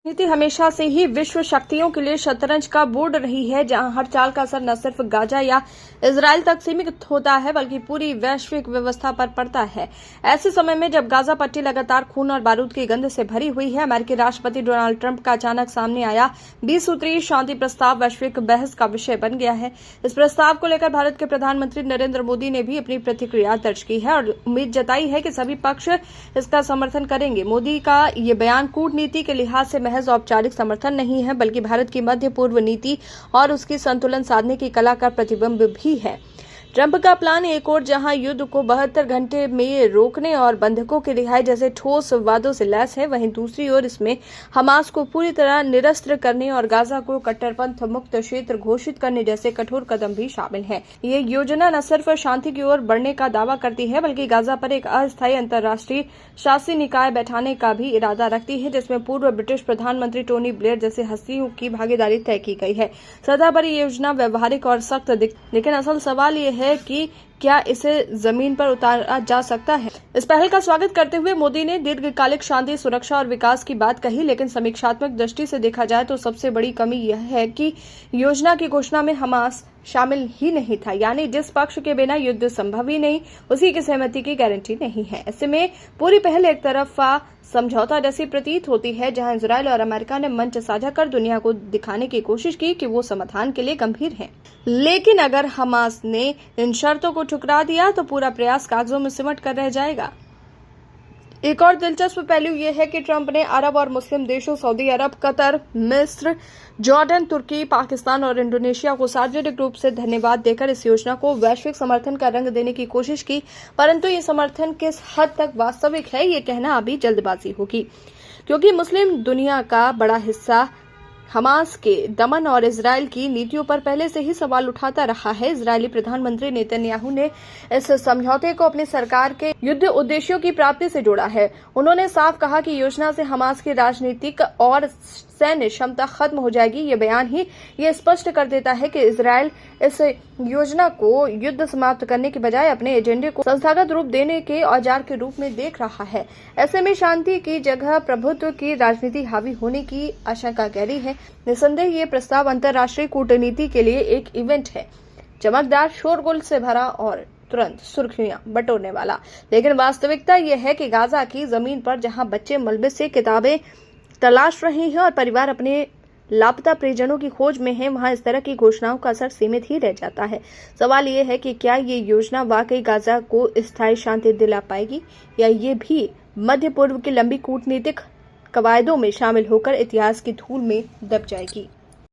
नीति हमेशा से ही विश्व शक्तियों के लिए शतरंज का बोर्ड रही है, जहां हर चाल का असर न सिर्फ गाजा या इजराइल तक सीमित होता है बल्कि पूरी वैश्विक व्यवस्था पर पड़ता है। ऐसे समय में जब गाजा पट्टी लगातार खून और बारूद की गंध से भरी हुई है, अमेरिकी राष्ट्रपति डोनाल्ड ट्रंप का अचानक सामने आया 20 सूत्रीय शांति प्रस्ताव वैश्विक बहस का विषय बन गया है। इस प्रस्ताव को लेकर भारत के प्रधानमंत्री नरेंद्र मोदी ने भी अपनी प्रतिक्रिया दर्ज की है और उम्मीद जताई है कि सभी पक्ष इसका समर्थन करेंगे। मोदी का ये बयान कूटनीति के लिहाज से महज औपचारिक समर्थन नहीं है बल्कि भारत की मध्य पूर्व नीति और उसकी संतुलन साधने की कला का प्रतिबिंब भी है। ट्रंप का प्लान एक और जहां युद्ध को 72 घंटे में रोकने और बंधकों की रिहाई जैसे ठोस वादों से लैस है, वहीं दूसरी ओर इसमें हमास को पूरी तरह निरस्त्र करने और गाजा को कट्टरपंथ मुक्त क्षेत्र घोषित करने जैसे कठोर कदम भी शामिल हैं। ये योजना न सिर्फ शांति की ओर बढ़ने का दावा करती है बल्कि गाजा पर एक अस्थायी अंतर्राष्ट्रीय शासी निकाय बैठाने का भी इरादा रखती है, जिसमें पूर्व ब्रिटिश प्रधानमंत्री टोनी ब्लेयर जैसे हस्तियों की भागीदारी तय की गई है। सतह पर ये योजना व्यवहारिक और सख्त लेकिन असल सवाल ये है कि क्या इसे जमीन पर उतारा जा सकता है। इस पहल का स्वागत करते हुए मोदी ने दीर्घकालिक शांति, सुरक्षा और विकास की बात कही, लेकिन समीक्षात्मक दृष्टि से देखा जाए तो सबसे बड़ी कमी यह है कि योजना की घोषणा में हमास शामिल ही नहीं था, यानी जिस पक्ष के बिना युद्ध संभव ही नहीं, उसी की सहमति की गारंटी नहीं है। ऐसे में पूरी पहल एक तरफा समझौता जैसी प्रतीत होती है, जहां इजरायल और अमेरिका ने मंच साझा कर दुनिया को दिखाने की कोशिश की कि वो समाधान के लिए गंभीर हैं। लेकिन अगर हमास ने इन शर्तों को ठुकरा दिया तो पूरा प्रयास कागजों में सिमट कर रह जाएगा। एक और दिलचस्प पहलू यह है कि ट्रंप ने अरब और मुस्लिम देशों सऊदी अरब, कतर, मिस्र, जॉर्डन, तुर्की, पाकिस्तान और इंडोनेशिया को सार्वजनिक रूप से धन्यवाद देकर इस योजना को वैश्विक समर्थन का रंग देने की कोशिश की, परंतु ये समर्थन किस हद तक वास्तविक है ये कहना अभी जल्दबाजी होगी, क्योंकि मुस्लिम दुनिया का बड़ा हिस्सा हमास के दमन और इजरायल की नीतियों पर पहले से ही सवाल उठाता रहा है। इजरायली प्रधानमंत्री नेतन्याहू ने इस समझौते को अपनी सरकार के युद्ध उद्देश्यों की प्राप्ति से जोड़ा है। उन्होंने साफ कहा कि योजना से हमास की राजनीतिक और सैन्य क्षमता खत्म हो जाएगी। ये बयान ही ये स्पष्ट कर देता है कि इजरायल इस योजना को युद्ध समाप्त करने के बजाय अपने एजेंडे को संस्थागत रूप देने के औजार के रूप में देख रहा है। ऐसे में शांति की जगह प्रभुत्व की राजनीति हावी होने की आशंका गहरी है। निसंदेह ये प्रस्ताव अंतर्राष्ट्रीय कूटनीति के लिए एक इवेंट है, चमकदार, शोरगुल से भरा और तुरंत सुर्खियां बटोरने वाला। लेकिन वास्तविकता यह है कि गाजा की जमीन पर जहां बच्चे मलबे से किताबें तलाश रहे हैं और परिवार अपने लापता परिजनों की खोज में हैं, वहां इस तरह की घोषणाओं का असर सीमित ही रह जाता है। सवाल ये है कि क्या ये योजना वाकई गाजा को स्थायी शांति दिला पाएगी या ये भी मध्य पूर्व की लंबी कूटनीतिक कवायदों में शामिल होकर इतिहास की धूल में दब जाएगी।